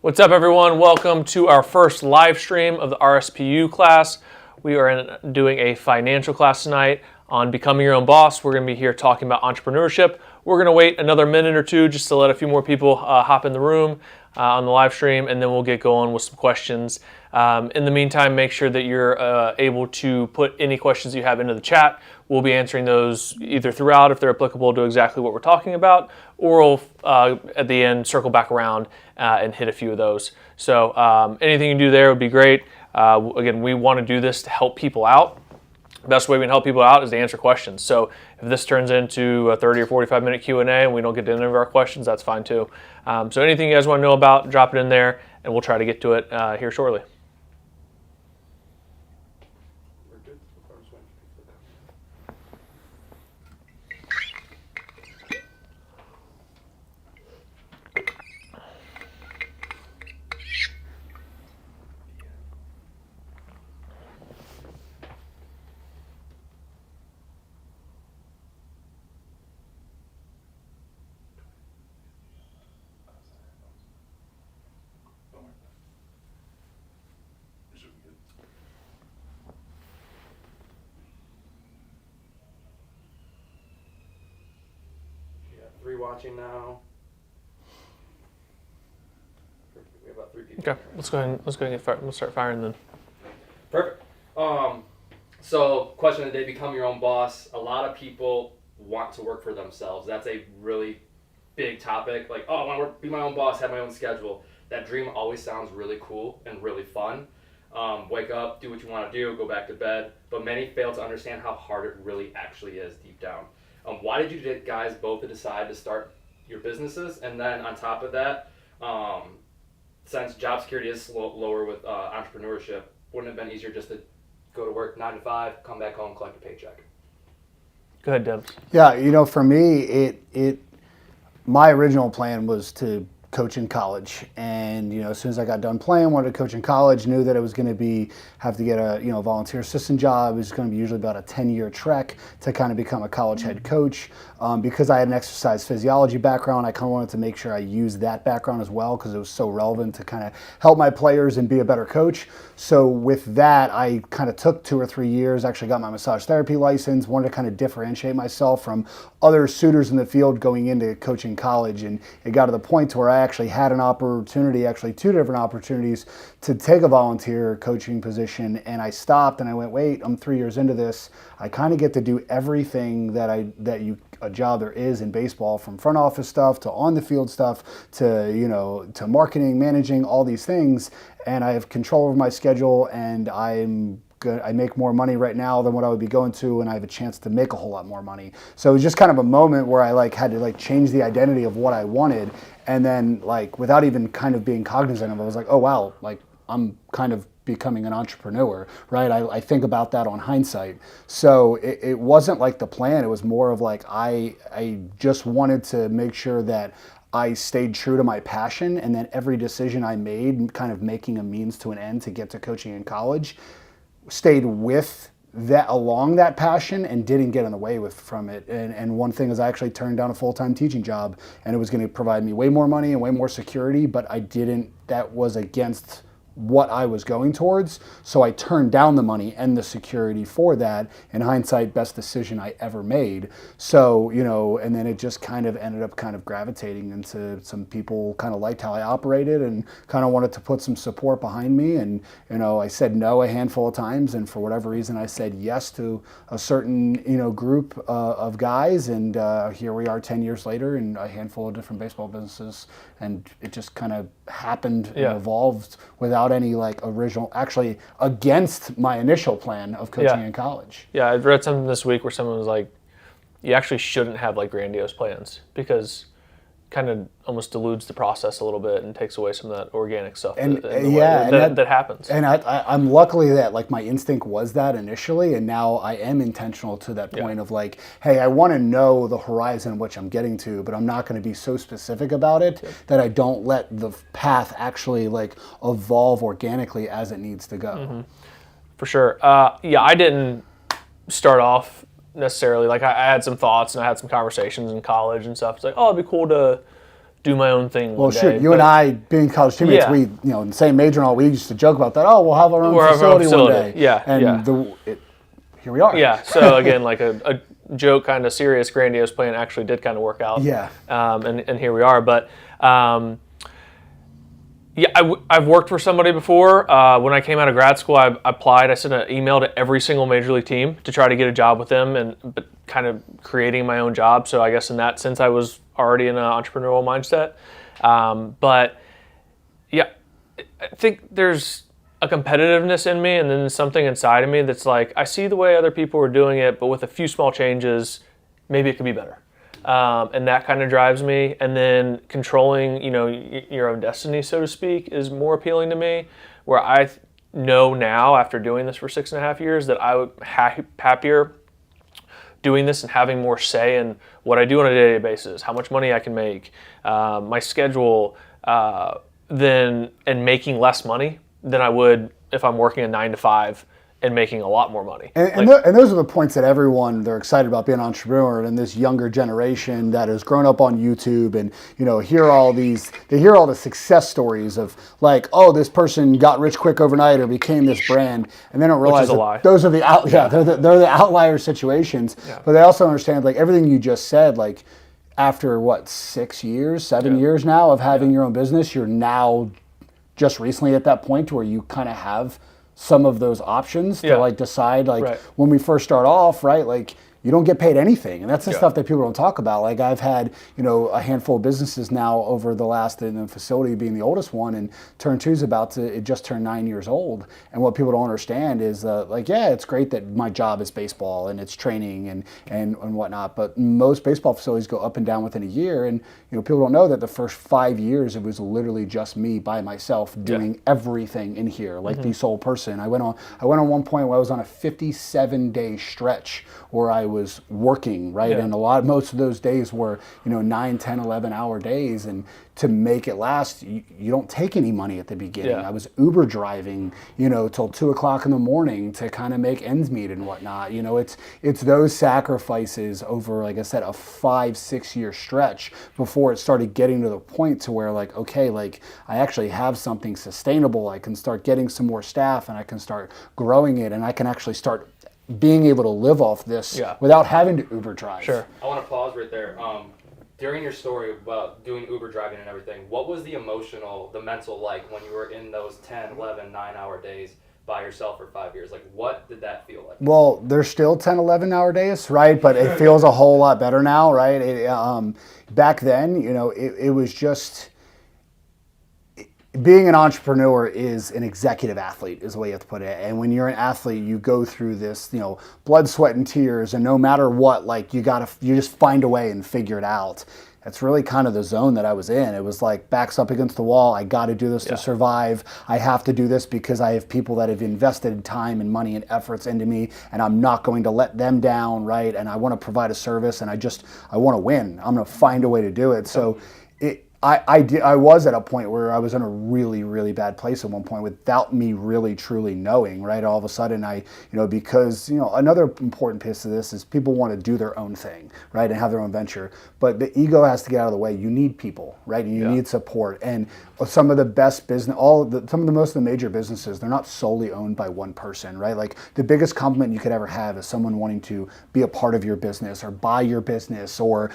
What's up, everyone? Welcome to our first live stream of the RSP-U class. We are doing a financial class tonight on becoming your own boss. We're going to be here talking about entrepreneurship. We're going to wait another minute or two just to let a few more people hop in the room on the live stream, and then we'll get going with some questions. In the meantime, make sure that you're able to put any questions you have into the chat. We'll be answering those either throughout if they're applicable to exactly what we're talking about, or we'll, at the end, circle back around and hit a few of those. So anything you do there would be great. Again, we want to do this to help people out. The best way we can help people out is to answer questions. So if this turns into a 30 or 45 minute Q&A and we don't get to any of our questions, that's fine too. So anything you guys want to know about, drop it in there and we'll try to get to it here shortly. Three watching now. We have about 3 people. Okay, let's go ahead and get fired. We'll start firing then. Perfect. So question of the day: become your own boss. A lot of people want to work for themselves. That's a really big topic. Like, oh, I want to be my own boss, have my own schedule. That dream always sounds really cool and really fun. Wake up, do what you want to do, go back to bed. But many fail to understand how hard it really actually is deep down. Why did you guys both decide to start your businesses? And then on top of that, since job security is lower with entrepreneurship, wouldn't it have been easier just to go to work 9 to 5, come back home, collect a paycheck? Go ahead, Debs. Yeah, for me, my original plan was to coach in college, and as soon as I got done playing, wanted to coach in college. Knew that it was going to have to get a volunteer assistant job. It was going to be usually about a 10-year trek to kind of become a college head coach. Because I had an exercise physiology background, I kind of wanted to make sure I used that background as well because it was so relevant to kind of help my players and be a better coach. So with that, I kind of took 2 or 3 years, actually got my massage therapy license, wanted to kind of differentiate myself from other suitors in the field going into coaching college. And it got to the point to where I actually had an opportunity, actually 2 different opportunities, to take a volunteer coaching position. And I stopped and I went, wait, I'm 3 years into this. I kind of get to do everything a job there is in baseball, from front office stuff to on the field stuff to marketing, managing, all these things. And I have control over my schedule, and I make more money right now than what I would be going to, and I have a chance to make a whole lot more money. So it was just kind of a moment where I had to change the identity of what I wanted, and then without even kind of being cognizant of it, I was like, oh wow, I'm kind of becoming an entrepreneur, right? I think about that on hindsight. So it wasn't the plan. It was more of I just wanted to make sure that I stayed true to my passion, and then every decision I made, kind of making a means to an end to get to coaching in college, stayed with that, along that passion, and didn't get in the way from it. And one thing is, I actually turned down a full-time teaching job, and it was going to provide me way more money and way more security, but that was against what I was going towards. So I turned down the money and the security for that. In hindsight, best decision I ever made. So, and then it just kind of ended up kind of gravitating into some people kind of liked how I operated and kind of wanted to put some support behind me. And, I said no a handful of times, and for whatever reason, I said yes to a certain, group of guys. And here we are 10 years later in a handful of different baseball businesses. And it just kind of happened and evolved without any original, actually against my initial plan of coaching in college. Yeah, I've read something this week where someone was like, you actually shouldn't have grandiose plans, because kind of almost dilutes the process a little bit and takes away some of that organic stuff that happens. And I'm luckily that my instinct was that initially, and now I am intentional to that point of hey, I want to know the horizon which I'm getting to, but I'm not going to be so specific about it that I don't let the path actually evolve organically as it needs to go. Mm-hmm. For sure. I didn't start off necessarily. I had some thoughts and I had some conversations in college and stuff. It's oh, it'd be cool to do my own thing Well, one sure. day. You and I, being college teammates, Yeah. we, in the same major and all, we used to joke about that. Oh, we'll have our own We'll have our own facility one facility. day. Yeah, And yeah. here we are. Yeah, so again, like a joke, kind of serious, grandiose plan actually did kind of work out. Yeah. And here we are. But yeah, I've worked for somebody before. When I came out of grad school, I applied. I sent an email to every single major league team to try to get a job with them, but kind of creating my own job. So I guess in that sense, I was already in an entrepreneurial mindset. But yeah, I think there's a competitiveness in me, and then something inside of me that's like, I see the way other people are doing it, but with a few small changes, maybe it could be better. And that kind of drives me. And then controlling, your own destiny, so to speak, is more appealing to me, where I know now, after doing this for 6.5 years, that I would happier doing this and having more say in what I do on a day-to-day basis, how much money I can make, my schedule, and making less money than I would if I'm working a 9 to 5 and making a lot more money. And those are the points that they're excited about being an entrepreneur, and this younger generation that has grown up on YouTube and, hear all the success stories of like, oh, this person got rich quick overnight or became this brand, and they don't realize a lie. those are they're the outlier situations. Yeah. But they also understand, like, everything you just said, like, after 7 years now of having your own business, you're now just recently at that point where you kind of have some of those options to like decide, like, Right. when we first start off, right, like, you don't get paid anything. And that's the stuff that people don't talk about. Like, I've had, a handful of businesses now over the last, and the facility being the oldest one, and Turn 2's it just turned 9 years old. And what people don't understand is, it's great that my job is baseball and it's training and whatnot, but most baseball facilities go up and down within a year. And, people don't know that the first 5 years, it was literally just me by myself doing everything in here, like the sole person. I went on one point where I was on a 57-day stretch where I was working, right? And most of those days were, 9, 10, 11-hour days. And to make it last, you don't take any money at the beginning. Yeah. I was Uber driving, till 2 o'clock in the morning to kind of make ends meet and whatnot. It's those sacrifices over, like I said, a 5-6 year stretch before it started getting to the point to where, like, okay, like, I actually have something sustainable. I can start getting some more staff, and I can start growing it, and I can actually start being able to live off this without having to Uber drive. Sure. I want to pause right there. During your story about doing Uber driving and everything, what was the mental like when you were in those 10, 11, 9-hour days by yourself for 5 years? Like, what did that feel like? Well, there's still 10, 11-hour days, right? But it feels a whole lot better now, right? Back then, it was just... Being an entrepreneur is an executive athlete, is the way you have to put it. And when you're an athlete, you go through this, blood, sweat, and tears. And no matter what, like, you just find a way and figure it out. That's really kind of the zone that I was in. It was like, backs up against the wall. I got to do this to survive. I have to do this because I have people that have invested time and money and efforts into me, and I'm not going to let them down, right? And I want to provide a service, and I want to win. I'm going to find a way to do it. So I was at a point where I was in a really, really bad place at one point without me really, truly knowing, right? All of a sudden because another important piece of this is people want to do their own thing, right? And have their own venture. But the ego has to get out of the way. You need people, right? And you need support. And some of the best business, most of the major businesses, they're not solely owned by one person, right? Like, the biggest compliment you could ever have is someone wanting to be a part of your business or buy your business, or,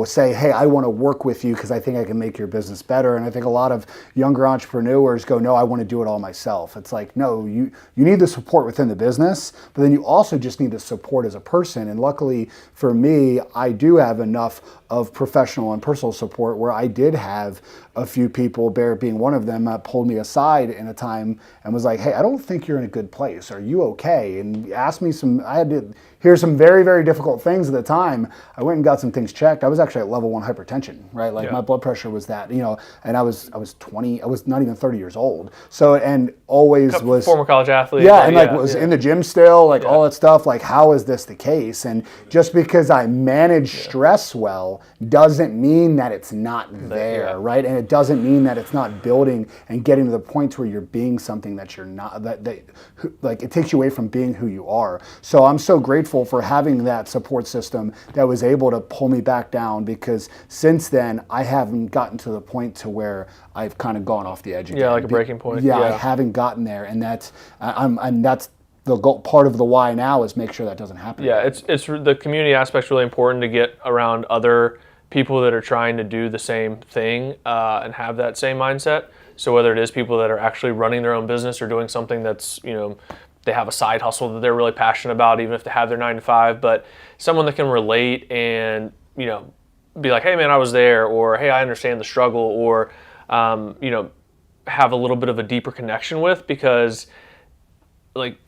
say, hey, I want to work with you because I think I can make your business better. And I think a lot of younger entrepreneurs go, no, I want to do it all myself. It's like, no, you need the support within the business, but then you also just need the support as a person. And luckily for me, I do have enough of professional and personal support where I did have a few people, Barrett being one of them, pulled me aside in a time and was like, hey, I don't think you're in a good place. Are you okay? And asked me I had to hear some very, very difficult things at the time. I went and got some things checked. I was actually at level 1 hypertension, right? Like, my blood pressure was that, and I was 20, I was not even 30 years old. So, and always was... Former college athlete. Yeah, and was in the gym still, like all that stuff. Like, how is this the case? And just because I manage stress well doesn't mean that it's not there, right? And it doesn't mean that it's not building and getting to the point where you're being something that you're not, like, it takes you away from being who you are. So I'm so grateful grateful for having that support system that was able to pull me back down, because since then I haven't gotten to the point to where I've kind of gone off the edge again. Yeah, like a breaking point. Yeah, I haven't gotten there, and that's the goal. Part of the why now is make sure that doesn't happen. Yeah, it's the community aspect's really important to get around other people that are trying to do the same thing and have that same mindset. So whether it is people that are actually running their own business or doing something that's, they have a side hustle that they're really passionate about, even if they have their 9 to 5, but someone that can relate and, be like, hey man, I was there, or hey, I understand the struggle, or, have a little bit of a deeper connection with, because like,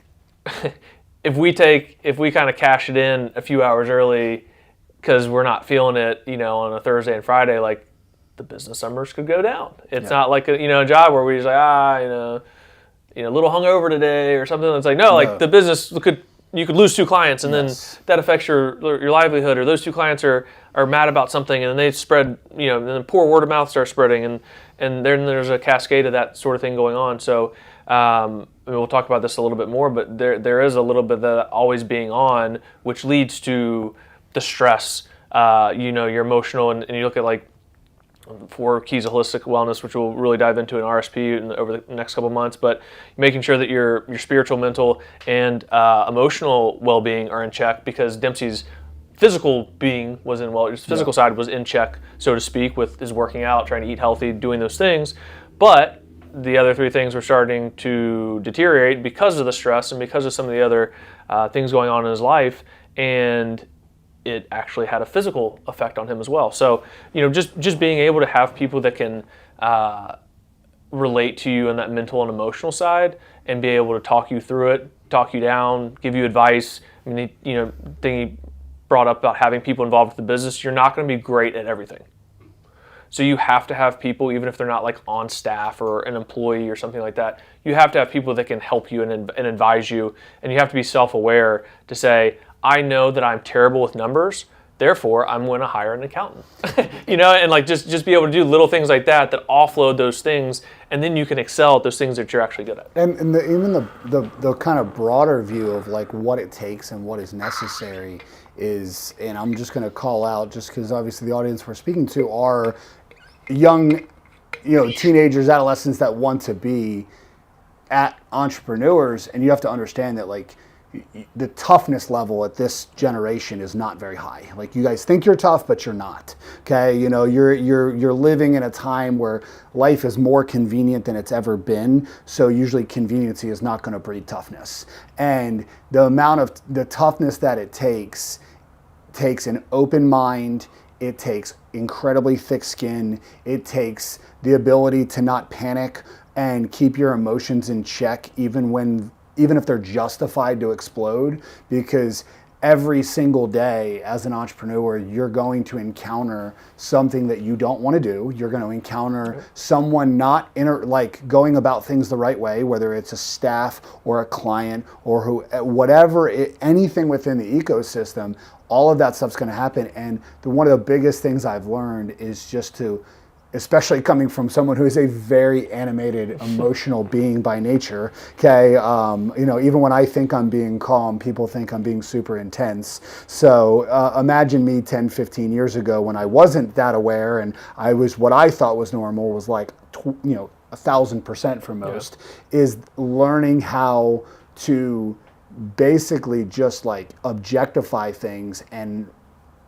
if we kind of cash it in a few hours early because we're not feeling it, on a Thursday and Friday, like the business numbers could go down. It's not like a job where we're just like, a little hungover today or something. It's like, no, like the business you could lose 2 clients, and then that affects your livelihood, or those 2 clients are mad about something, and then they spread, and then poor word of mouth starts spreading, and then there's a cascade of that sort of thing going on. So we'll talk about this a little bit more, but there is a little bit of that always being on, which leads to the stress, your emotional, and you look at like 4 keys of holistic wellness, which we'll really dive into in RSP over the next couple of months, but making sure that your spiritual, mental, and emotional well-being are in check, because Dempsey's physical being was his physical side was in check, so to speak, with his working out, trying to eat healthy, doing those things, but the other 3 things were starting to deteriorate because of the stress and because of some of the other things going on in his life, and it actually had a physical effect on him as well. So, just being able to have people that can relate to you on that mental and emotional side, and be able to talk you through it, talk you down, give you advice. I mean, thing he brought up about having people involved with the business, you're not going to be great at everything. So you have to have people, even if they're not like on staff or an employee or something like that, you have to have people that can help you and advise you, and you have to be self-aware to say, I know that I'm terrible with numbers, therefore I'm going to hire an accountant. And like just be able to do little things like that offload those things, and then you can excel at those things that you're actually good at. And even the kind of broader view of like what it takes and what is necessary is, and I'm just going to call out, just because obviously the audience we're speaking to are young, teenagers, adolescents that want to be entrepreneurs, and you have to understand that like the toughness level at this generation is not very high. Like, you guys think you're tough, but you're not. Okay, you're living in a time where life is more convenient than it's ever been. So usually conveniency is not going to breed toughness. And the amount of the toughness that it takes an open mind. It takes incredibly thick skin. It takes the ability to not panic and keep your emotions in check, even if they're justified to explode, because every single day as an entrepreneur, you're going to encounter something that you don't want to do. You're going to encounter someone not going about things the right way, whether it's a staff or a client or anything within the ecosystem. All of that stuff's going to happen. And one of the biggest things I've learned is just to, especially coming from someone who is a very animated, emotional being by nature. Okay, even when I think I'm being calm, people think I'm being super intense. So imagine me 10, 15 years ago when I wasn't that aware, and I was what I thought was normal was like 1,000% for most. Is learning how to basically just like objectify things, and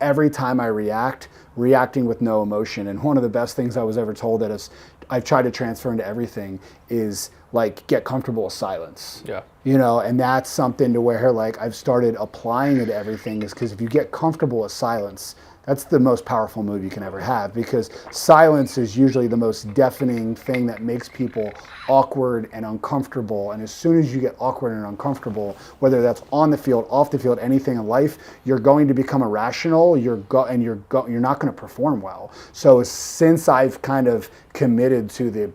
every time I reacting with no emotion. And one of the best things I was ever told that I've tried to transfer into everything is like, get comfortable with silence. Yeah. And that's something to where like I've started applying it to everything, is because if you get comfortable with silence, that's the most powerful move you can ever have, because silence is usually the most deafening thing that makes people awkward and uncomfortable. And as soon as you get awkward and uncomfortable, whether that's on the field, off the field, anything in life, you're going to become irrational. You're not going to perform well. So since I've kind of committed to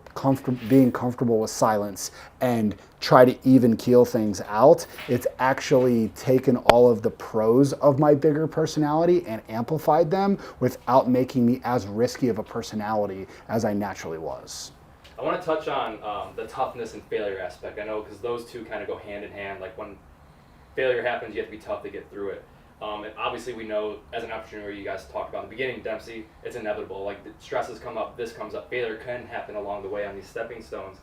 being comfortable with silence and try to even keel things out, it's actually taken all of the pros of my bigger personality and amplified them without making me as risky of a personality as I naturally was. I want to touch on the toughness and failure aspect. I know, because those two kind of go hand in hand. Like, when failure happens, you have to be tough to get through it. And obviously we know as an entrepreneur, you guys talked about in the beginning, Dempsey, it's inevitable. Like the stresses come up, this comes up, failure can happen along the way on these stepping stones.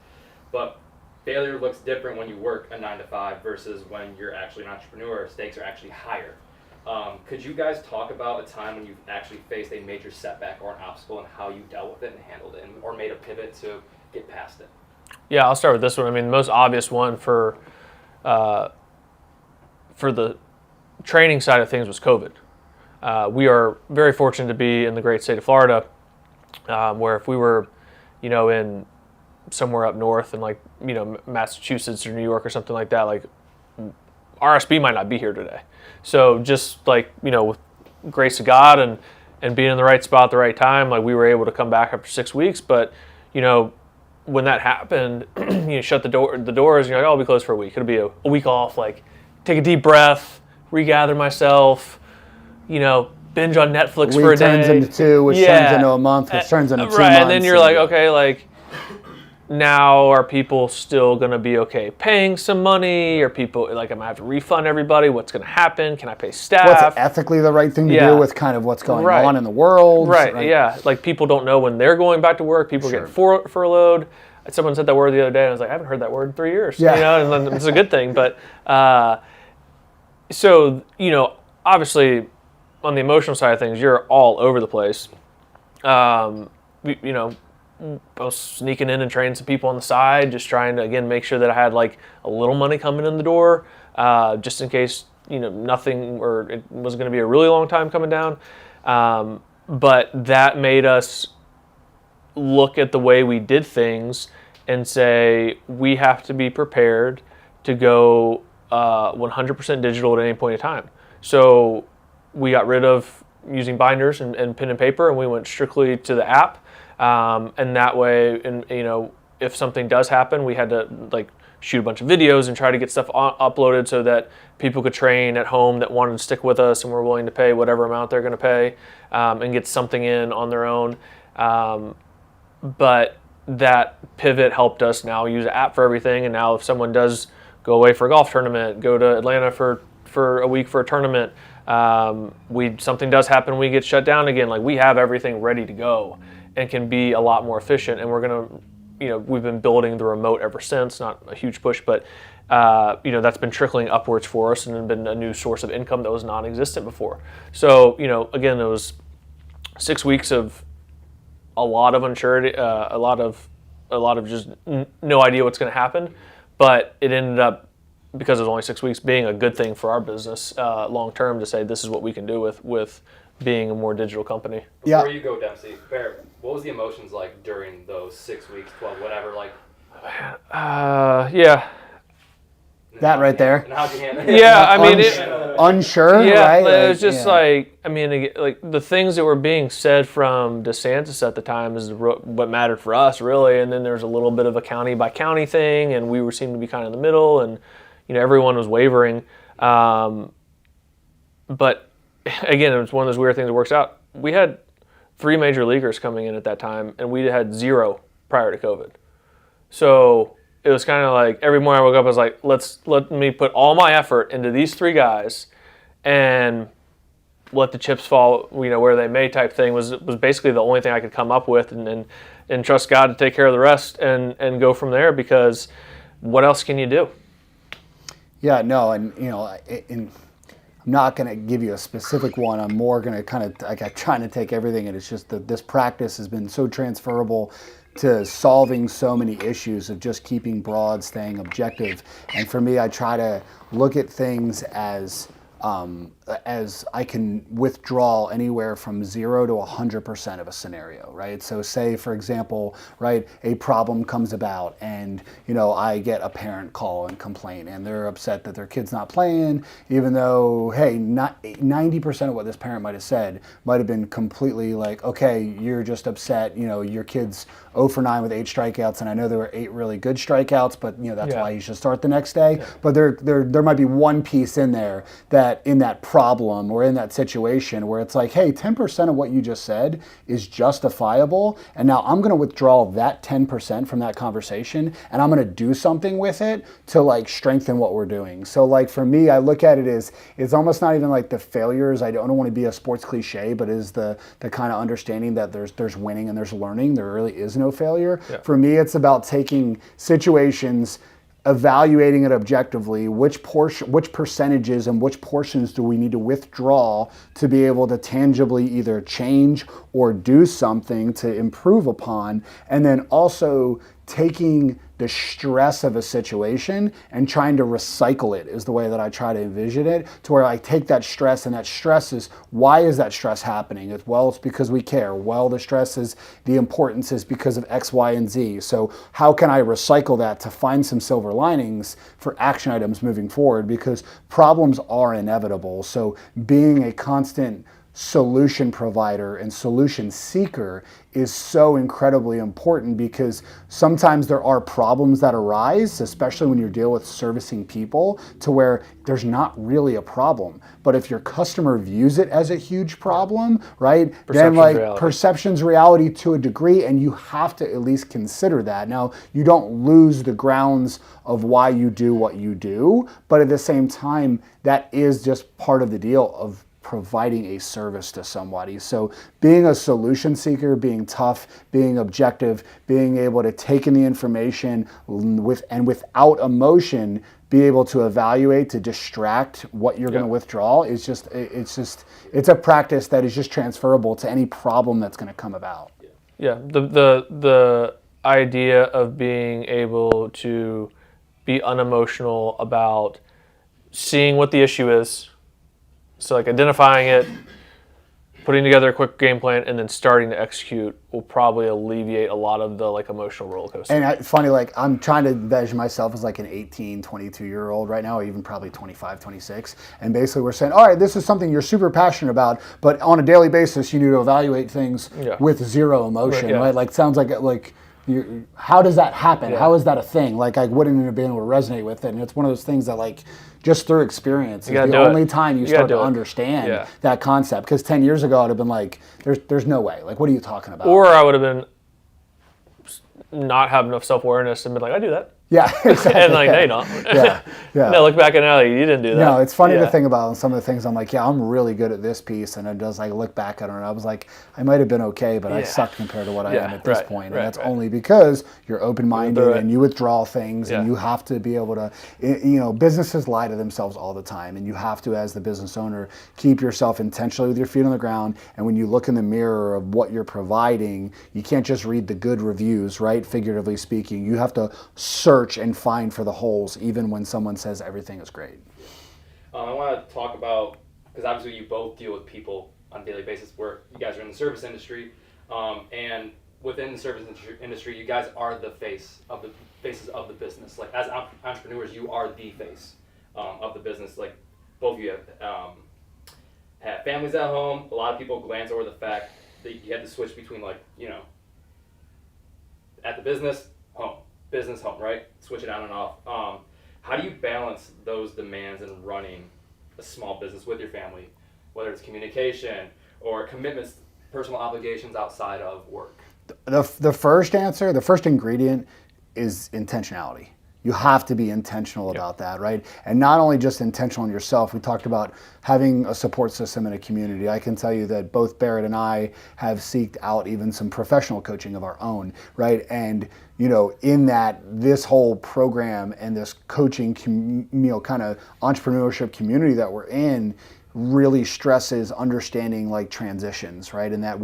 But failure looks different when you work a 9 to 5 versus when you're actually an entrepreneur. Stakes are actually higher. Could you guys talk about a time when you've actually faced a major setback or an obstacle and how you dealt with it and handled it, or made a pivot to get past it? Yeah, I'll start with this one. I mean, the most obvious one for the training side of things was COVID. We are very fortunate to be in the great state of Florida, where if we were, in somewhere up north in Massachusetts or New York or something like that, like RSP might not be here today. So just with grace of God and being in the right spot at the right time, like we were able to come back after 6 weeks. But when that happened, you shut the doors, and you're like, oh, I'll be closed for a week. It'll be a week off, like take a deep breath, regather myself, binge on Netflix for a day. Turns into 2, which turns into a month, which turns into 2 months. Right, and then you're like, okay, now are people still going to be okay paying some money? Are people, am I going to have to refund everybody? What's going to happen? Can I pay staff? What's ethically the right thing to do with kind of what's going on in the world? Right, yeah. Like people don't know when they're going back to work. People get furloughed. Someone said that word the other day, and I was like, I haven't heard that word in 3 years. And then it's a good thing. But so, obviously on the emotional side of things, you're all over the place. I was sneaking in and training some people on the side, just trying to, again, make sure that I had a little money coming in the door, just in case, nothing, or it was going to be a really long time coming down. But that made us look at the way we did things and say, we have to be prepared to go 100% digital at any point in time. So we got rid of using binders and pen and paper, and we went strictly to the app. And that way, if something does happen, we had to shoot a bunch of videos and try to get stuff uploaded so that people could train at home that wanted to stick with us and were willing to pay whatever amount they're going to pay, and get something in on their own. But that pivot helped us now use an app for everything. And now if someone does go away for a golf tournament, go to Atlanta for a week for a tournament, something does happen, we get shut down again. We have everything ready to go and can be a lot more efficient. And we're going to, we've been building the remote ever since, not a huge push, but, that's been trickling upwards for us and been a new source of income that was non-existent before. So, again, it was 6 weeks of a lot of uncertainty, a lot of just no idea what's going to happen, but it ended up, because it was only 6 weeks, being a good thing for our business long term to say this is what we can do with being a more digital company. Before you go, Dempsey, what was the emotions like during those 6 weeks, 12, whatever? Yeah. That right there. And how'd you handle it? Yeah, I mean, unsure, right? It was just the things that were being said from DeSantis at the time is what mattered for us, really. And then there's a little bit of a county by county thing, and we seemed to be kind of in the middle, and everyone was wavering. But again, it was one of those weird things that works out. We had 3 major leaguers coming in at that time, and we had 0 prior to COVID. So it was kind of like every morning I woke up, I was like, let me put all my effort into these 3 guys and let the chips fall, where they may type thing was basically the only thing I could come up with, and trust God to take care of the rest and go from there, because what else can you do? Yeah, no, and I'm not going to give you a specific one. I'm more going to kind of I'm trying to take everything, and it's just that this practice has been so transferable to solving so many issues of just keeping broad, staying objective. And for me, I try to look at things as I can withdraw anywhere from 0 to 100% of a scenario, right? So say, for example, right, a problem comes about and, I get a parent call and complain, and they're upset that their kid's not playing, even though, hey, not 90% of what this parent might have said might have been completely like, okay, you're just upset, your kid's 0 for 9 with 8 strikeouts, and I know there were 8 really good strikeouts, but that's why you should start the next day. Yeah. But there might be one piece in there that in that problem or in that situation where it's like, hey, 10% of what you just said is justifiable, and now I'm going to withdraw that 10% from that conversation and I'm going to do something with it to like strengthen what we're doing. So like for me, I look at it as it's almost not even like the failures. I don't want to be a sports cliche, but is the kind of understanding that there's winning and there's learning. There really is no failure. Yeah. For me, it's about taking situations, evaluating it objectively, which percentages and which portions do we need to withdraw to be able to tangibly either change or do something to improve upon, and then also taking the stress of a situation and trying to recycle it is the way that I try to envision it, to where I take that stress, and that stress is, why is that stress happening? It's because we care. Well, the stress is, the importance is because of X, Y, and Z. So how can I recycle that to find some silver linings for action items moving forward? Because problems are inevitable. So being a constant solution provider and solution seeker is so incredibly important, because sometimes there are problems that arise, especially when you're dealing with servicing people, to where there's not really a problem. But if your customer views it as a huge problem, right, then like reality. Perception's reality to a degree, and you have to at least consider that. Now, you don't lose the grounds of why you do what you do, but at the same time, that is just part of the deal of providing a service to somebody. So being a solution seeker, being tough, being objective, being able to take in the information without emotion, be able to evaluate, to distract what you're going to withdraw is it's a practice that is just transferable to any problem that's going to come about. Yeah, the idea of being able to be unemotional about seeing what the issue is. So like identifying it, putting together a quick game plan, and then starting to execute will probably alleviate a lot of the like emotional roller coaster. And funny, like I'm trying to envision myself as like an 18, 22-year-old right now, or even probably 25, 26. And basically we're saying, all right, this is something you're super passionate about, but on a daily basis, you need to evaluate things with zero emotion, right? Like sounds like how does that happen? Yeah. How is that a thing? Like I wouldn't have been able to resonate with it. And it's one of those things that like just through experience is the only time you start to understand that concept. Because 10 years ago I'd have been like, there's no way. Like, what are you talking about? Or I would have been not have enough self-awareness and been like, I do that. Yeah, exactly. And like, no, you don't. Yeah. No, look back at now, you didn't do that. No, it's funny to think about some of the things I'm like, yeah, I'm really good at this piece, and it does like look back at it, and I was like, I might have been okay, but I sucked compared to what I am at this point, and that's only because you're open-minded and you withdraw things, and you have to be able to, businesses lie to themselves all the time, and you have to, as the business owner, keep yourself intentionally with your feet on the ground, and when you look in the mirror of what you're providing, you can't just read the good reviews, right? Figuratively speaking, you have to search and find for the holes, even when someone says everything is great. I want to talk about, because obviously you both deal with people on a daily basis, where you guys are in the service industry, and within the service industry, you guys are the faces of the business. Like as entrepreneurs, you are the face of the business. Like both of you have families at home. A lot of people glance over the fact that you had to switch between at the business, home. Business, home, right? Switch it on and off. How do you balance those demands in running a small business with your family, whether it's communication or commitments, personal obligations outside of work? The first answer, the first ingredient is intentionality. You have to be intentional about that, right? And not only just intentional in yourself. We talked about having a support system in a community. I can tell you that both Barrett and I have seeked out even some professional coaching of our own, right? And in that, this whole program and this coaching, kind of entrepreneurship community that we're in really stresses understanding like transitions, right? And that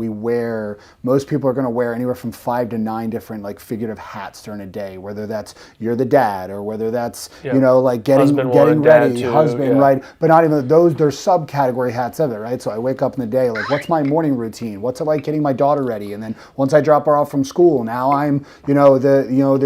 most people are going to wear anywhere from 5 to 9 different like figurative hats during a day, whether that's you're the dad or whether that's, like getting ready, husband, right? But not even those, there's subcategory hats of it, right? So I wake up in the day, like what's my morning routine? What's it like getting my daughter ready? And then once I drop her off from school, now I'm, the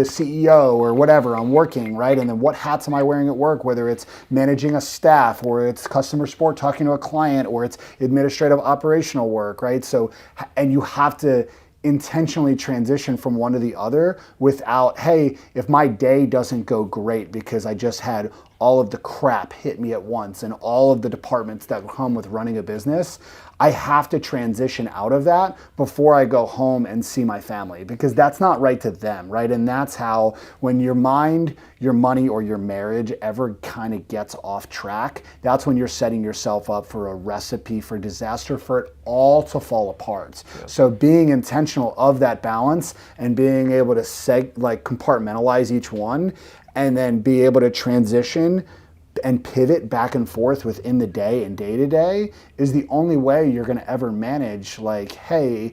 CEO or whatever, I'm working, right? And then what hats am I wearing at work? Whether it's managing a staff or it's customer support, talking to a client, or it's administrative operational work, right? So, and you have to intentionally transition from one to the other without, hey, if my day doesn't go great because I just had all of the crap hit me at once and all of the departments that come with running a business, I have to transition out of that before I go home and see my family, because that's not right to them, right? And that's how, when your mind, your money, or your marriage ever kind of gets off track, that's when you're setting yourself up for a recipe for disaster, for it all to fall apart. Yep. So being intentional of that balance and being able to compartmentalize each one, and then be able to transition and pivot back and forth within the day and day to day, is the only way you're going to ever manage, hey,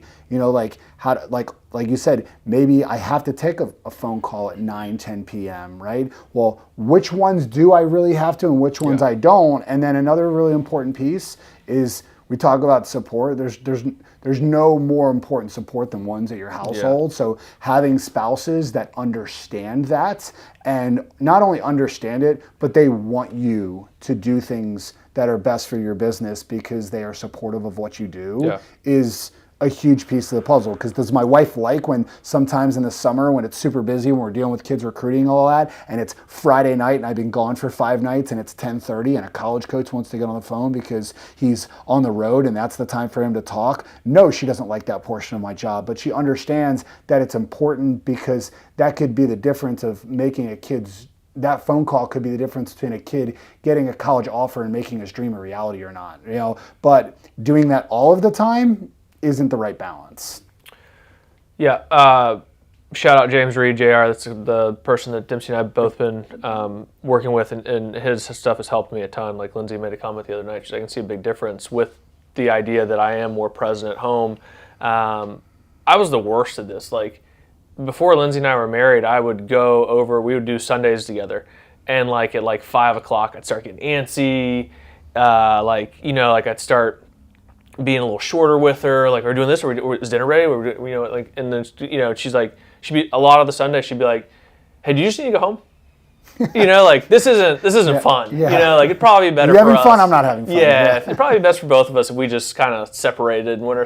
how to, like you said, maybe I have to take a phone call at 9-10 p.m., right? Well, which ones do I really have to and which ones I don't? And then another really important piece is, we talk about support. There's no more important support than ones at your household. Yeah. So having spouses that understand that, and not only understand it, but they want you to do things that are best for your business because they are supportive of what you do, is a huge piece of the puzzle. Because does my wife like when sometimes in the summer when it's super busy, when we're dealing with kids recruiting and all that, and it's Friday night and I've been gone for 5 nights and it's 10:30 and a college coach wants to get on the phone because he's on the road and that's the time for him to talk? No, she doesn't like that portion of my job, but she understands that it's important, because that could be the difference of making that phone call could be the difference between a kid getting a college offer and making his dream a reality or not. But doing that all of the time isn't the right balance. Yeah. Shout out James Reed, JR. That's the person that Dempsey and I have both been working with, and his stuff has helped me a ton. Like Lindsay made a comment the other night. She's like, I can see a big difference with the idea that I am more present at home. I was the worst at this. Like, before Lindsay and I were married, I would go over, we would do Sundays together. And at 5 o'clock, I'd start getting antsy. I'd start being a little shorter with her, we're doing this, or is dinner ready? And then, she'd be, a lot of the Sundays, she'd be like, hey, do you just need to go home? This isn't fun. Yeah. It'd probably be better for us. You're having fun, I'm not having fun. Yeah, it'd probably be best for both of us if we just kind of separated and went our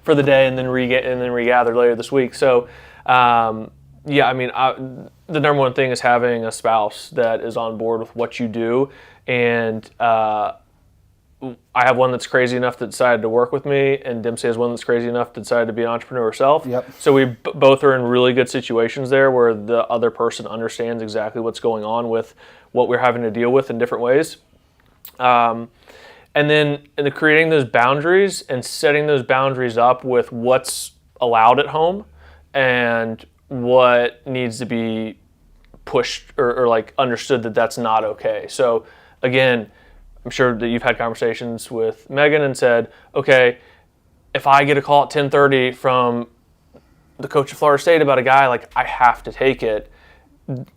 for the day and then regather later this week. So, the number one thing is having a spouse that is on board with what you do, and I have one that's crazy enough that decided to work with me, and Dempsey has one that's crazy enough that decided to be an entrepreneur herself. Yep. So we both are in really good situations there where the other person understands exactly what's going on with what we're having to deal with in different ways. And then creating those boundaries and setting those boundaries up with what's allowed at home and what needs to be pushed or understood that that's not okay. So again, I'm sure that you've had conversations with Megan and said, okay, if I get a call at 10:30 from the coach of Florida State about a guy, I have to take it.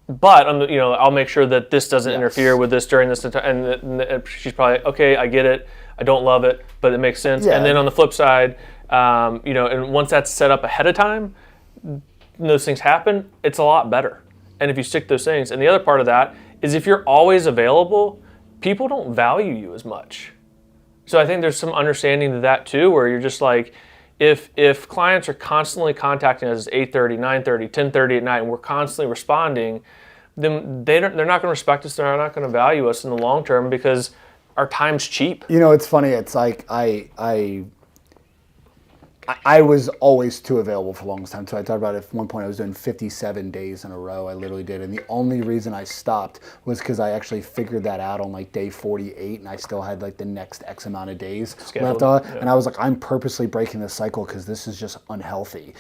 But I'll make sure that this doesn't interfere with this during this time. And she's probably, okay, I get it. I don't love it, but it makes sense. Yeah. And then on the flip side, and once that's set up ahead of time, those things happen, it's a lot better. And if you stick those things, and the other part of that is if you're always available, people don't value you as much. So I think there's some understanding to that too, where you're just if clients are constantly contacting us at 8:30, 9:30, 10:30 at night, and we're constantly responding, then they're not going to respect us. They're not going to value us in the long term because our time's cheap. It's funny. It's I was always too available for the longest time. So I talked about at one point I was doing 57 days in a row. I literally did. And the only reason I stopped was because I actually figured that out on day 48, and I still had the next X amount of days left on. Yeah. And I was I'm purposely breaking this cycle because this is just unhealthy,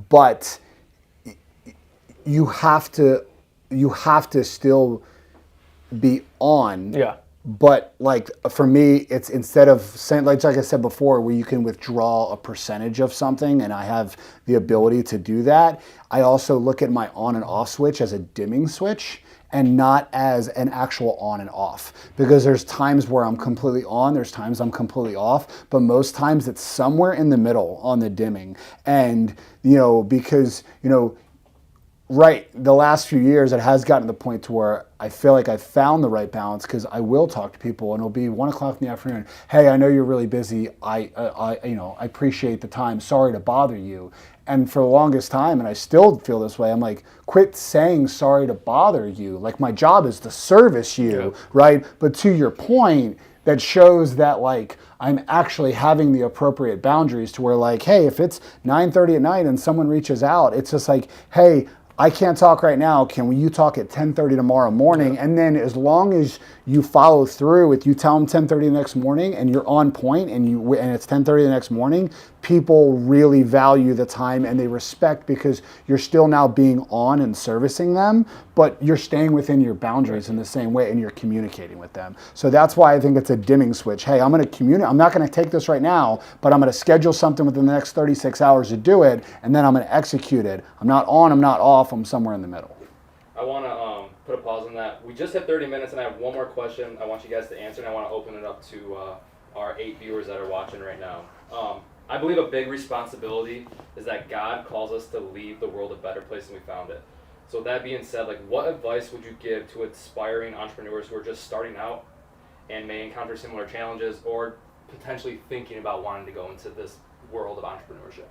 but you have to still be on. Yeah. But for me, it's instead of saying, like I said before, where you can withdraw a percentage of something, and I have the ability to do that, I also look at my on and off switch as a dimming switch and not as an actual on and off. Because there's times where I'm completely on, there's times I'm completely off, but most times it's somewhere in the middle on the dimming. And, because, right, the last few years it has gotten to the point to where I feel like I've found the right balance, because I will talk to people and it'll be 1 o'clock in the afternoon. Hey, I know you're really busy. I appreciate the time. Sorry to bother you. And for the longest time, and I still feel this way, I'm like, quit saying sorry to bother you. Like, my job is to service you, right? But to your point, that shows that like I'm actually having the appropriate boundaries to where like, hey, if it's 9:30 at night and someone reaches out, it's just like, hey, I can't talk right now. Can you talk at 10:30 tomorrow morning? And then as long as you follow through with, you tell them 10:30 the next morning and you're on point and it's 10:30 the next morning, people really value the time and they respect because you're still now being on and servicing them, but you're staying within your boundaries in the same way and you're communicating with them. So that's why I think it's a dimming switch. Hey, I'm going to communicate. I'm not going to take this right now, but I'm going to schedule something within the next 36 hours to do it, and then I'm going to execute it. I'm not on, I'm not off, I'm somewhere in the middle. I want to put a pause on that. We just hit 30 minutes, and I have one more question I want you guys to answer, and I want to open it up to our 8 viewers that are watching right now. I believe a big responsibility is that God calls us to leave the world a better place than we found it. So with that being said, like, what advice would you give to aspiring entrepreneurs who are just starting out and may encounter similar challenges or potentially thinking about wanting to go into this world of entrepreneurship?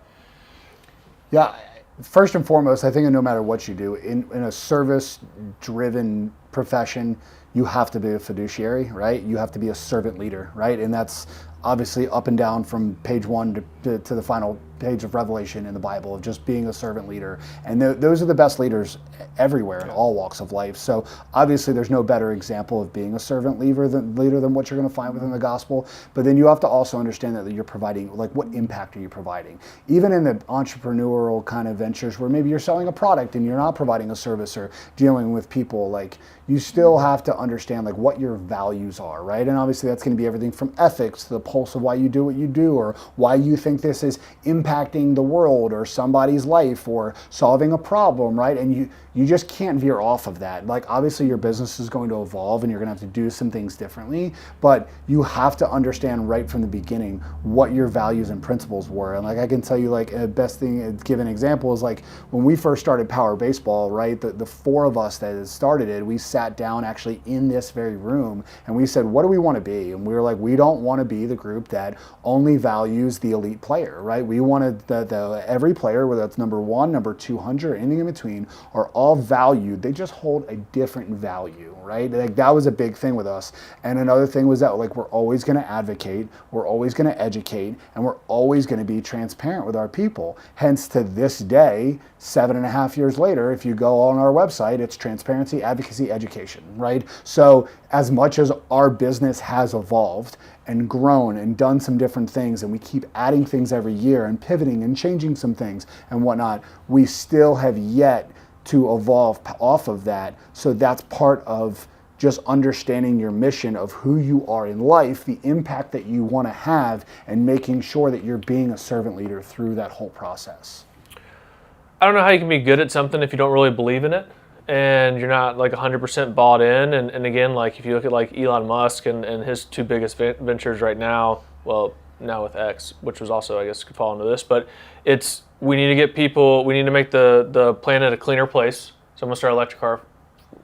Yeah, first and foremost, I think that no matter what you do, in a service-driven profession, you have to be a fiduciary, right? You have to be a servant leader, right? And that's obviously up and down from page 1 to the final page of Revelation in the Bible, of just being a servant leader. And those are the best leaders everywhere in all walks of life. So obviously there's no better example of being a servant leader than what you're going to find within the gospel. But then you have to also understand that you're providing, like, what impact are you providing? Even in the entrepreneurial kind of ventures where maybe you're selling a product and you're not providing a service or dealing with people, like, you still have to understand like what your values are, right? And obviously that's going to be everything from ethics to the pulse of why you do what you do, or why you think this is impacting the world or somebody's life or solving a problem, right? And you just can't veer off of that. Like, obviously your business is going to evolve and you're going to have to do some things differently, but you have to understand right from the beginning what your values and principles were. And like, I can tell you, like, the best thing, give an example, is like when we first started Power Baseball, right? The 4 of us that had started it, we sat down actually in this very room and we said, what do we want to be? And we were like, we don't want to be the group that only values the elite player, right? We wanted every player, whether it's number 1, number 200, or anything in between, are all valued. They just hold a different value, right? Like, that was a big thing with us. And another thing was that, like, we're always going to advocate, we're always going to educate, and we're always going to be transparent with our people. Hence, to this day, 7.5 years later, if you go on our website, it's transparency, advocacy, education, right? So as much as our business has evolved and grown and done some different things, and we keep adding things every year and pivoting and changing some things and whatnot, we still have yet to evolve off of that. So that's part of just understanding your mission of who you are in life, the impact that you want to have, and making sure that you're being a servant leader through that whole process. I don't know how you can be good at something if you don't really believe in it and you're not like 100% bought in. And again, like, if you look at like Elon Musk and his 2 biggest ventures right now, well, now with X, which was also, I guess, could fall into this, but it's, we need to get people, we need to make the planet a cleaner place. So I'm gonna start an electric car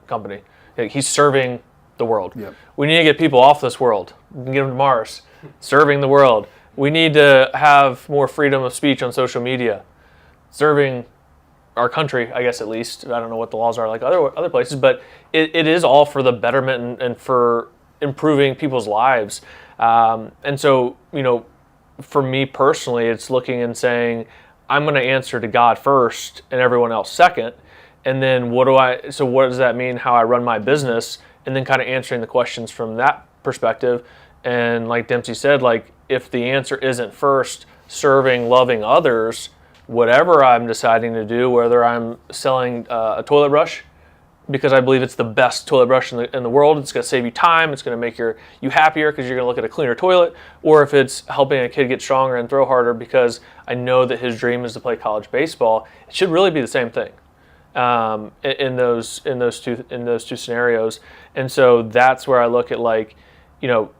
company. Like, he's serving the world. Yep. We need to get people off this world, get them to Mars, serving the world. We need to have more freedom of speech on social media, serving our country, I guess, at least. I don't know what the laws are like other places, but it is all for the betterment and for improving people's lives. And so, you know, for me personally, it's looking and saying, I'm going to answer to God first and everyone else second. And then what does that mean, how I run my business? And then kind of answering the questions from that perspective. And like Dempsey said, like, if the answer isn't first serving, loving others, whatever I'm deciding to do, whether I'm selling a toilet brush because I believe it's the best toilet brush in the world, it's going to save you time, it's going to make you happier because you're going to look at a cleaner toilet, or if it's helping a kid get stronger and throw harder because I know that his dream is to play college baseball, it should really be the same thing in those two scenarios. And so that's where I look at, like, you know,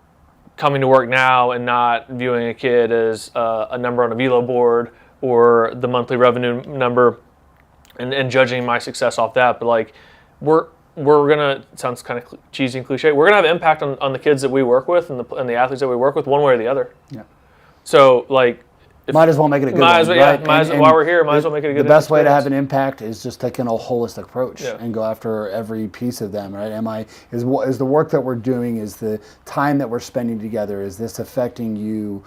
coming to work now and not viewing a kid as a number on a velo board or the monthly revenue number and judging my success off that. But like, we're gonna, it sounds kind of cheesy and cliche, we're gonna have impact on the kids that we work with and the athletes that we work with, one way or the other. Yeah. So like, might as well make it a good might one, as well, right? while we're here, might as well make it a good The best way to have experience. an impact is just taking a holistic approach and go after every piece of them, right? Is the work that we're doing, is the time that we're spending together, is this affecting you,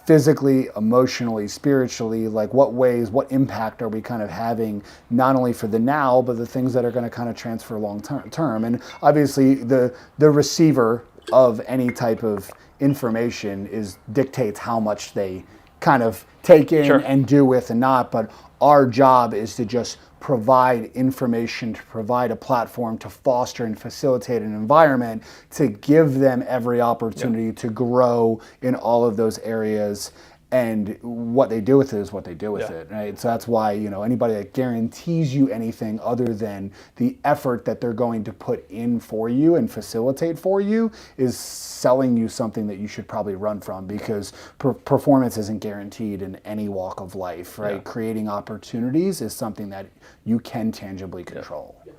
physically, emotionally, spiritually? Like what impact are we kind of having, not only for the now, but the things that are going to kind of transfer long term? And obviously the receiver of any type of information dictates how much they kind of take in Sure. and do with and not, but our job is to just provide information, to provide a platform, to foster and facilitate an environment, to give them every opportunity to grow in all of those areas. And what they do with it is what they do with it, right? So that's why, anybody that guarantees you anything other than the effort that they're going to put in for you and facilitate for you is selling you something that you should probably run from, because performance isn't guaranteed in any walk of life, right? Yeah. Creating opportunities is something that you can tangibly control. Yeah.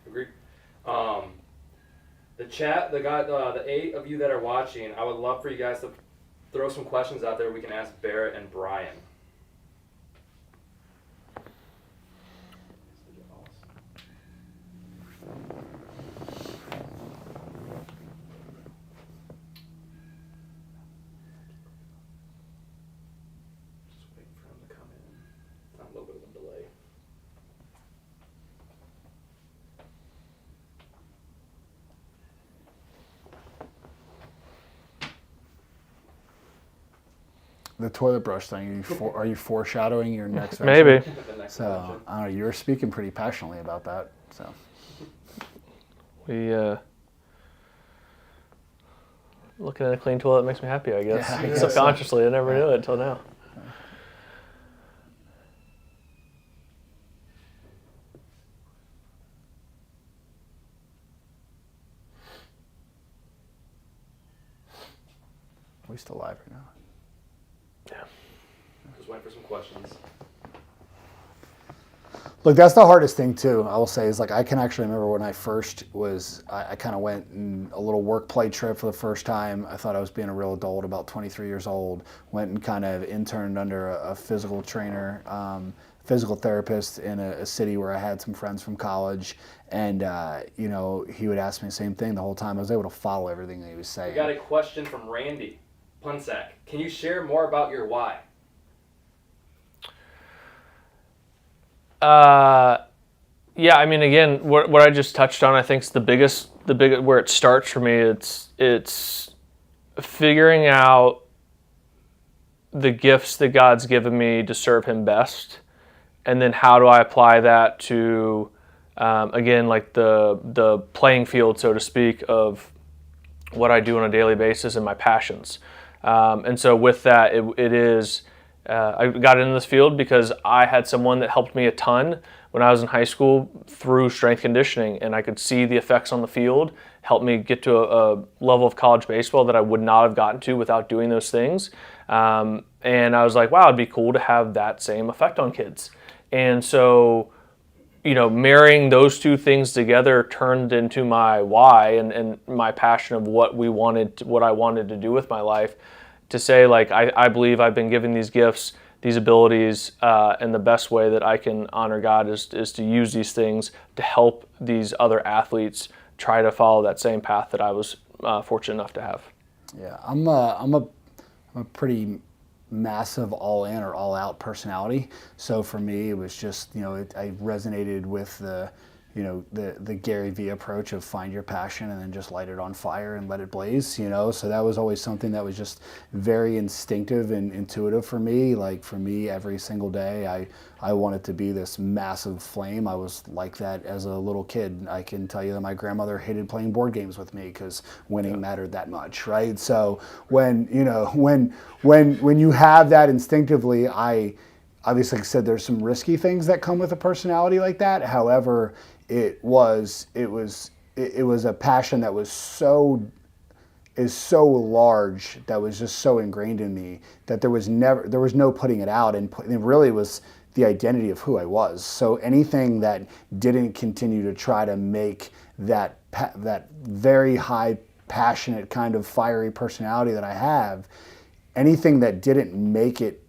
Agreed. The chat, the 8 of you that are watching, I would love for you guys to throw some questions out there we can ask Barrett and Brian. Just waiting for him to come in. A little bit of a delay. The toilet brush thing, are you foreshadowing your next venture? Maybe. The next So, question. I don't know, you were speaking pretty passionately about that, so. We looking at a clean toilet makes me happy, I guess. Yeah, I guess Subconsciously, I never knew it until now. Are we still live right now? Yeah. Just waiting for some questions. Look, that's the hardest thing too, I will say, is like I can actually remember when I first I kind of went in a little work play trip for the first time. I thought I was being a real adult, about 23 years old. Went and kind of interned under a physical trainer, physical therapist in a city where I had some friends from college. And, he would ask me the same thing the whole time. I was able to follow everything that he was saying. We got a question from Randy Punsack. Can you share more about your why? Yeah, I mean, again, what I just touched on, I think is the biggest where it starts for me. It's figuring out the gifts that God's given me to serve Him best, and then how do I apply that to, again, like the playing field, so to speak, of what I do on a daily basis and my passions. And so with that, it is. I got into this field because I had someone that helped me a ton when I was in high school through strength conditioning, and I could see the effects on the field, helped me get to a level of college baseball that I would not have gotten to without doing those things. And I was like, wow, it'd be cool to have that same effect on kids. And so, marrying those two things together turned into my why and my passion of what I wanted to do with my life. To say, like, I believe I've been given these gifts, these abilities, and the best way that I can honor God is to use these things to help these other athletes try to follow that same path that I was fortunate enough to have. Yeah, I'm a pretty massive all in or all out personality. So for me, it was just, I resonated with the Gary Vee approach of find your passion and then just light it on fire and let it blaze, so that was always something that was just very instinctive and intuitive for me. Like for me, every single day, I wanted to be this massive flame. I was like that as a little kid. I can tell you that my grandmother hated playing board games with me because winning mattered that much, right? So when you have that instinctively, I obviously, like I said, there's some risky things that come with a personality like that. However, it was a passion that was so large, that was just so ingrained in me, that there was no putting it out, and it really was the identity of who I was. So anything that didn't continue to try to make that very high, passionate kind of fiery personality that I have, anything that didn't make it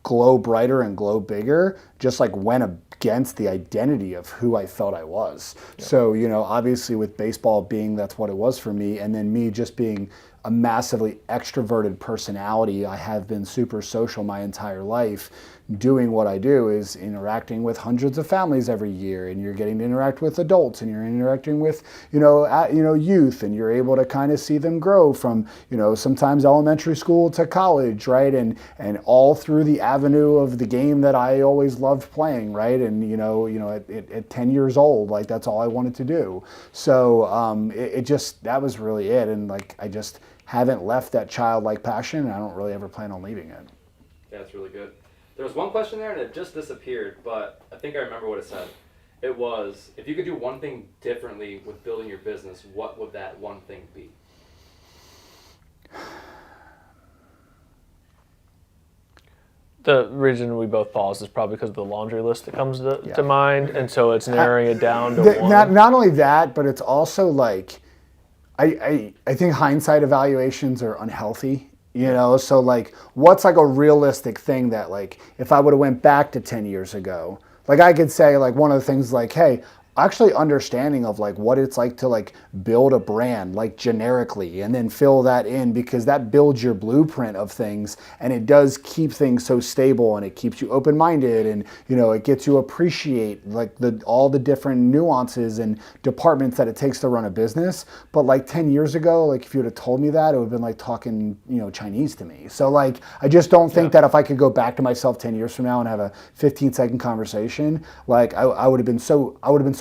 glow brighter and glow bigger just like went against the identity of who I felt I was. Yeah. So, obviously with baseball being that's what it was for me, and then me just being a massively extroverted personality, I have been super social my entire life. Doing what I do is interacting with hundreds of families every year, and you're getting to interact with adults, and you're interacting with youth, and you're able to kind of see them grow from sometimes elementary school to college, right, and all through the avenue of the game that I always loved playing, right, and at 10 years old, like that's all I wanted to do. So it just, that was really it, and like I just haven't left that childlike passion, and I don't really ever plan on leaving it. Yeah, that's really good. There was one question there and it just disappeared, but I think I remember what it said. It was, if you could do one thing differently with building your business, what would that one thing be? The reason we both paused is probably because of the laundry list that comes to mind, and so it's narrowing it down to one. Not only that, but it's also like, I think hindsight evaluations are unhealthy. So like, what's like a realistic thing that like, if I would have went back to 10 years ago, like I could say like one of the things like, hey, actually understanding of like what it's like to like build a brand like generically and then fill that in, because that builds your blueprint of things, and it does keep things so stable, and it keeps you open-minded, and it gets you appreciate like all the different nuances and departments that it takes to run a business. But like 10 years ago, like if you would have told me that, it would have been like talking Chinese to me. So like I just don't think that if I could go back to myself 10 years from now and have a 15-second conversation, like I would have been so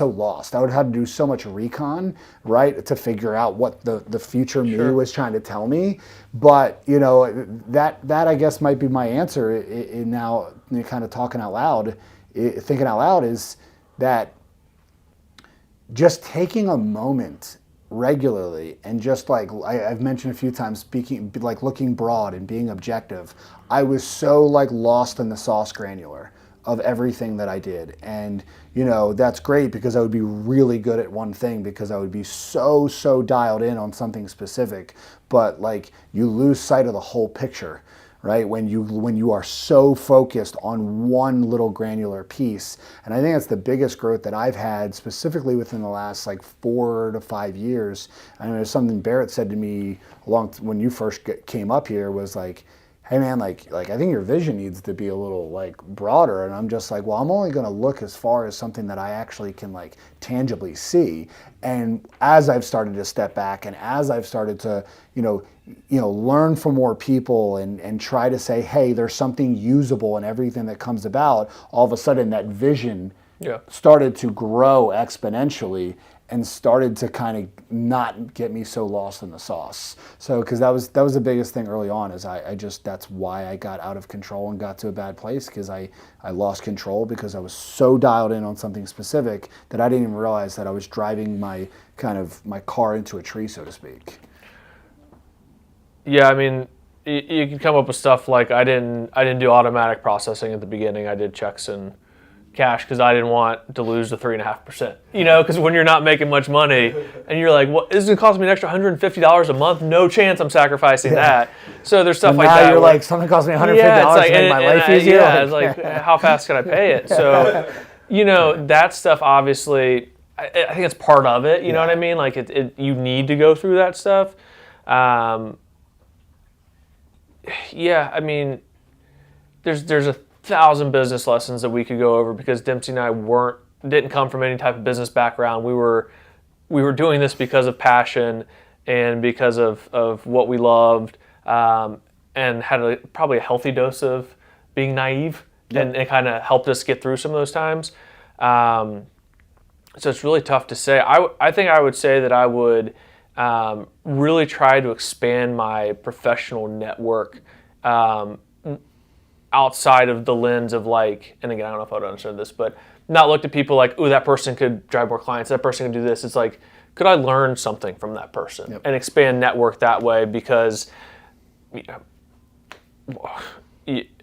lost. I would have had to do so much recon, right, to figure out what the future me was trying to tell me. But that I guess might be my answer. Now kind of talking out loud, thinking out loud, is that just taking a moment regularly and just like I've mentioned a few times, speaking like looking broad and being objective. I was so like lost in the sauce granular of everything that I did. And, that's great because I would be really good at one thing because I would be so dialed in on something specific. But like you lose sight of the whole picture, right? When you are so focused on one little granular piece. And I think that's the biggest growth that I've had specifically within the last like 4 to 5 years. I mean, there's something Barrett said to me when you first came up here was like, hey man, like I think your vision needs to be a little like broader. And I'm just like, well, I'm only gonna look as far as something that I actually can like tangibly see. And as I've started to step back, and as I've started to, learn from more people and try to say, hey, there's something usable in everything that comes about, all of a sudden that vision started to grow exponentially and started to kind of not get me so lost in the sauce. So, because that was the biggest thing early on, is I just, that's why I got out of control and got to a bad place, because I lost control because I was so dialed in on something specific that I didn't even realize that I was driving my car into a tree, so to speak. Yeah, I mean, you can come up with stuff like I didn't do automatic processing at the beginning. I did checks and cash because I didn't want to lose the 3.5%. Because when you're not making much money and you're like, what, this is gonna cost me an extra $150 a month? No chance I'm sacrificing that. So there's stuff like that. Now you're like, something cost me $150 to make my life easier. Yeah, it's like, how fast can I pay it? So, that stuff obviously, I think it's part of it. You know what I mean? Like you need to go through that stuff. Yeah, I mean, there's 1,000 business lessons that we could go over, because Dempsey and I didn't come from any type of business background. We were doing this because of passion and because of what we loved, and had probably a healthy dose of being naive, and it kind of helped us get through some of those times. So it's really tough to say. I think I would say that I would really try to expand my professional network outside of the lens of like, and again, I don't know if I would understand this, but not looked at people like, oh, that person could drive more clients, that person can do this. It's like, could I learn something from that person and expand network that way? Because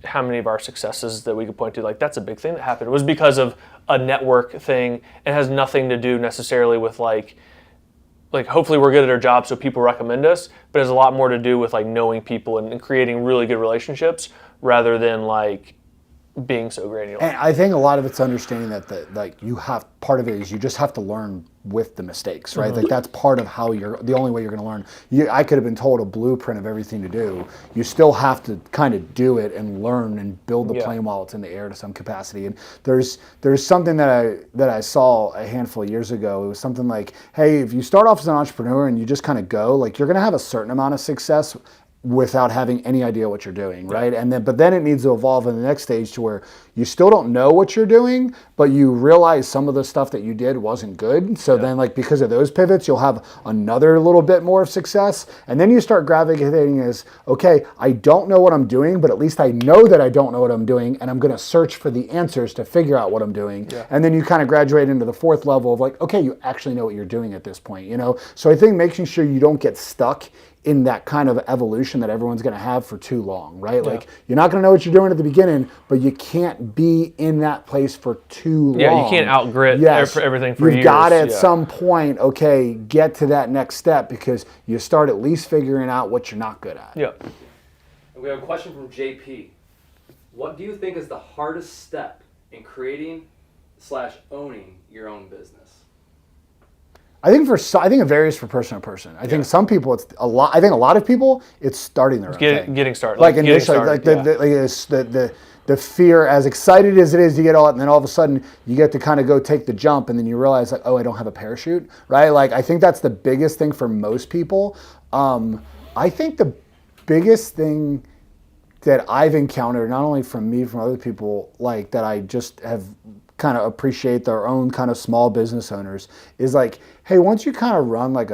how many of our successes that we could point to, like, that's a big thing that happened, it was because of a network thing. It has nothing to do necessarily with like like hopefully we're good at our job so people recommend us, but it has a lot more to do with like knowing people and creating really good relationships rather than like being so granular. And I think a lot of it's understanding that like you have, part of it is you just have to learn with the mistakes, right? Like that's part of how the only way you're going to learn. I could have been told a blueprint of everything to do. You still have to kind of do it and learn and build the plane while it's in the air to some capacity. And there's something that I saw a handful of years ago. It was something like, hey, if you start off as an entrepreneur and you just kind of go, like you're going to have a certain amount of success without having any idea what you're doing, right? And then it needs to evolve in the next stage to where you still don't know what you're doing, but you realize some of the stuff that you did wasn't good. So then like because of those pivots, you'll have another little bit more of success. And then you start gravitating as, okay, I don't know what I'm doing, but at least I know that I don't know what I'm doing, and I'm gonna search for the answers to figure out what I'm doing. And then you kind of graduate into the fourth level of like, okay, you actually know what you're doing at this point, you know? So I think making sure you don't get stuck in that kind of evolution that everyone's going to have for too long, right? Like you're not going to know what you're doing at the beginning, but you can't be in that place for too long. Yeah, you can't outgrit everything for years. You've got to at some point, okay, get to that next step because you start at least figuring out what you're not good at. Yeah. And we have a question from JP. What do you think is the hardest step in creating/owning your own business? I think it varies for person to person. I think some people it's a lot. I think a lot of people it's starting their own thing. Getting started. Like initially, like the fear, as excited as it is to get all it, and then all of a sudden you get to kind of go take the jump, and then you realize like, oh, I don't have a parachute, right? Like I think that's the biggest thing for most people. I think the biggest thing that I've encountered, not only from me, from other people, like that I just have kind of appreciate their own kind of small business owners is like, hey, once you kind of run like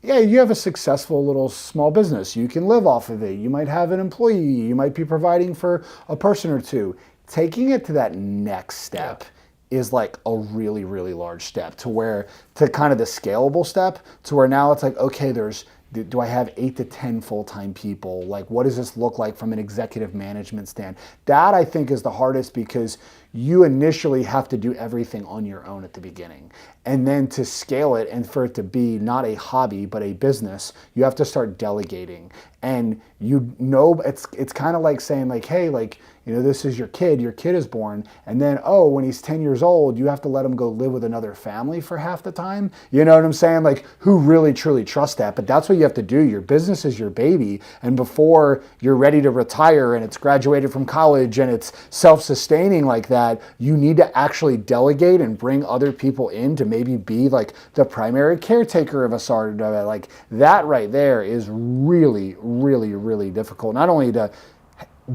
you have a successful little small business, you can live off of it. You might have an employee, you might be providing for a person or two. Taking it to that next step is like a really, really large step to kind of the scalable step to where now it's like, okay, do I have 8 to 10 full-time people? Like, what does this look like from an executive management stand? That I think is the hardest because you initially have to do everything on your own at the beginning. And then to scale it and for it to be not a hobby, but a business, you have to start delegating. And it's kind of like saying like, hey, like, you know, this is your kid is born. And then, when he's 10 years old, you have to let him go live with another family for half the time. You know what I'm saying? Like, who really truly trusts that? But that's what you have to do. Your business is your baby. And before you're ready to retire and it's graduated from college and it's self-sustaining like that, you need to actually delegate and bring other people in to maybe be like the primary caretaker of a sort of like that right there is really, really, really difficult. Not only to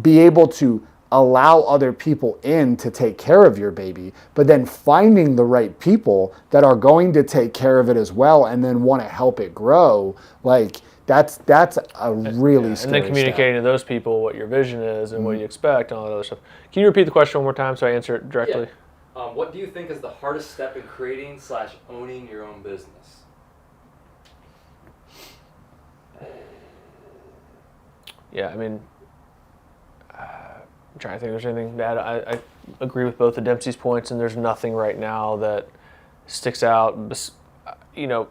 be able to allow other people in to take care of your baby, but then finding the right people that are going to take care of it as well and then want to help it grow. Like that's a really scary and then communicating to those people what your vision is and what you expect and all that other stuff. Can you repeat the question one more time so I answer it directly? Yeah. What do you think is the hardest step in creating/owning your own business? Yeah, I mean, I'm trying to think if there's anything bad. I agree with both of Dempsey's points, and there's nothing right now that sticks out. You know,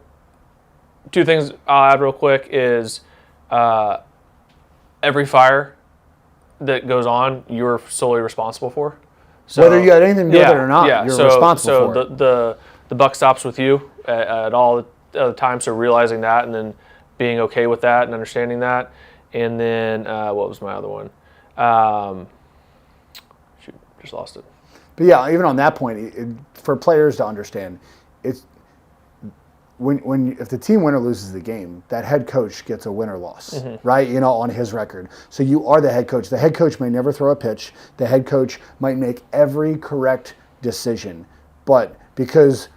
two things I'll add real quick is every fire that goes on, you're solely responsible for. So, whether you had anything to do with it or not, you're responsible for it. So the buck stops with you at all the time, so realizing that and then being okay with that and understanding that. And then what was my other one? Just lost it. But yeah, even on that point, for players to understand, it's if the team winner loses the game, that head coach gets a win or loss, right? You know, on his record. So you are the head coach. The head coach may never throw a pitch. The head coach might make every correct decision, but because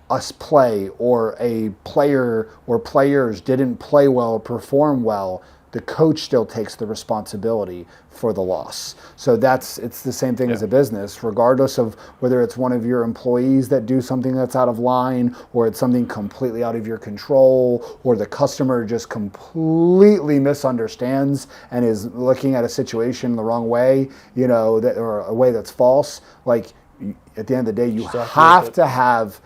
us play or a player or players didn't play well or perform well, the coach still takes the responsibility for the loss. So it's the same thing as a business, regardless of whether it's one of your employees that do something that's out of line, or it's something completely out of your control, or the customer just completely misunderstands and is looking at a situation the wrong way, you know, or a way that's false. Like at the end of the day, you have to have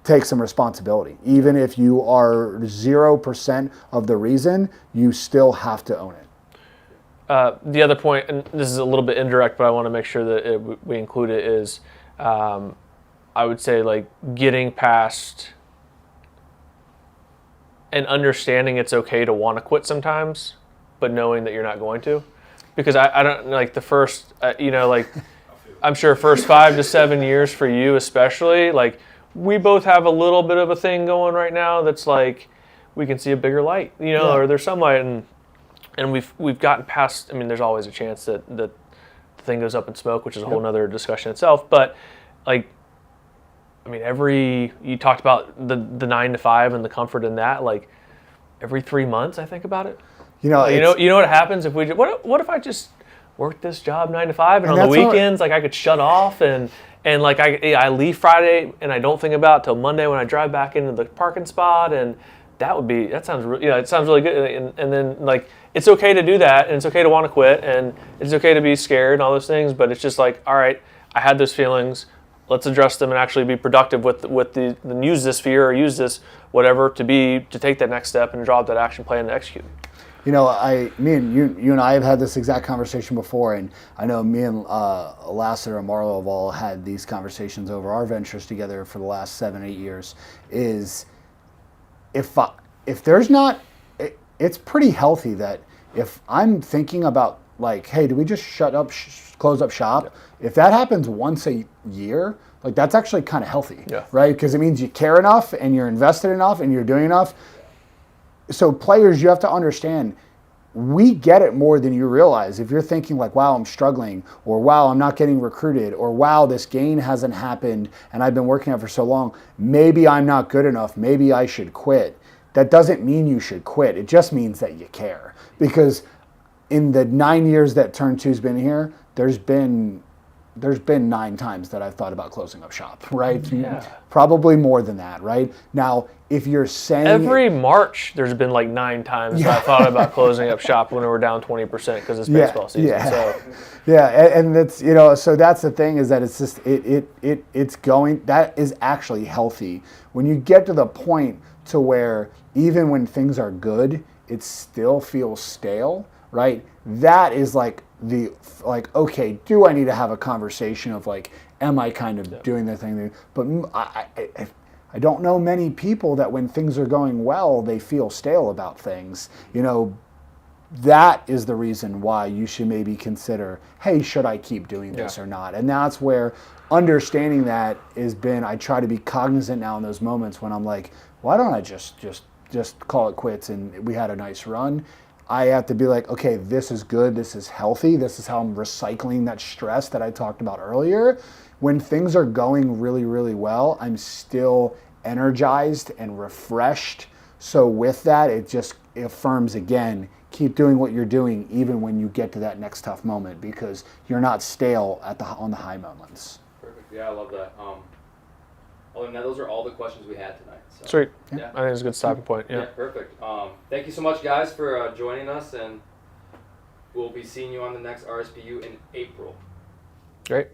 take some responsibility. Even if you are 0% of the reason, you still have to own it. The other point, and this is a little bit indirect, but I want to make sure that we include it, is I would say like getting past and understanding it's okay to want to quit sometimes, but knowing that you're not going to. Because I don't, like the first, like I'm sure first 5 to 7 years for you especially, like we both have a little bit of a thing going right now that's like we can see a bigger light, or there's some light, and we've gotten past. I mean, there's always a chance that the thing goes up in smoke, which is a whole nother discussion itself. But like, I mean, you talked about the 9 to 5 and the comfort in that. Like every 3 months, I think about it. You know what happens if we just, what if I just work this job 9 to 5 and on the weekends, like I could shut off and like I leave Friday and I don't think about it till Monday when I drive back into the parking spot, and it sounds really good, and then like it's okay to do that, and it's okay to want to quit, and it's okay to be scared and all those things, but it's just like, all right, I had those feelings, let's address them and actually be productive with the use this fear or use this whatever to take that next step and draw up that action plan and execute. You and you and I have had this exact conversation before, and I know me and Lassiter and Marlo have all had these conversations over our ventures together for the last 7-8 years. Is if there's not, it's pretty healthy that if I'm thinking about like, hey, do we just close up shop? Yeah. If that happens once a year, like that's actually kind of healthy, right? Because it means you care enough and you're invested enough and you're doing enough. So players, you have to understand, we get it more than you realize. If you're thinking like, wow, I'm struggling, or wow, I'm not getting recruited, or wow, this gain hasn't happened and I've been working on it for so long, maybe I'm not good enough, maybe I should quit. That doesn't mean you should quit. It just means that you care. Because in the 9 years that Turn 2's been here, there's been 9 times that I've thought about closing up shop, right? Yeah. Probably more than that, right? Now, if you're saying... Every March, there's been like 9 times I thought about closing up shop when we were down 20% because it's baseball season. Yeah, so. Yeah, and that's, so that's the thing, is that it's just, it's going, that is actually healthy. When you get to the point to where even when things are good, it still feels stale, right? That is like okay, do I need to have a conversation of like, am I kind of doing the thing? But I don't know many people that when things are going well, they feel stale about things. That is the reason why you should maybe consider, hey, should I keep doing this or not? And that's where understanding that I try to be cognizant now in those moments when I'm like, why don't I just call it quits and we had a nice run? I have to be like, okay, this is good, this is healthy, this is how I'm recycling that stress that I talked about earlier. When things are going really, really well, I'm still energized and refreshed. So with that, it just affirms again, keep doing what you're doing even when you get to that next tough moment, because you're not stale on the high moments. Perfect. Yeah, I love that. Other than that, those are all the questions we had tonight. So. Sweet. Yeah. I think it's a good stopping point. Yeah, perfect. Thank you so much, guys, for joining us, and we'll be seeing you on the next RSP-U in April. Great.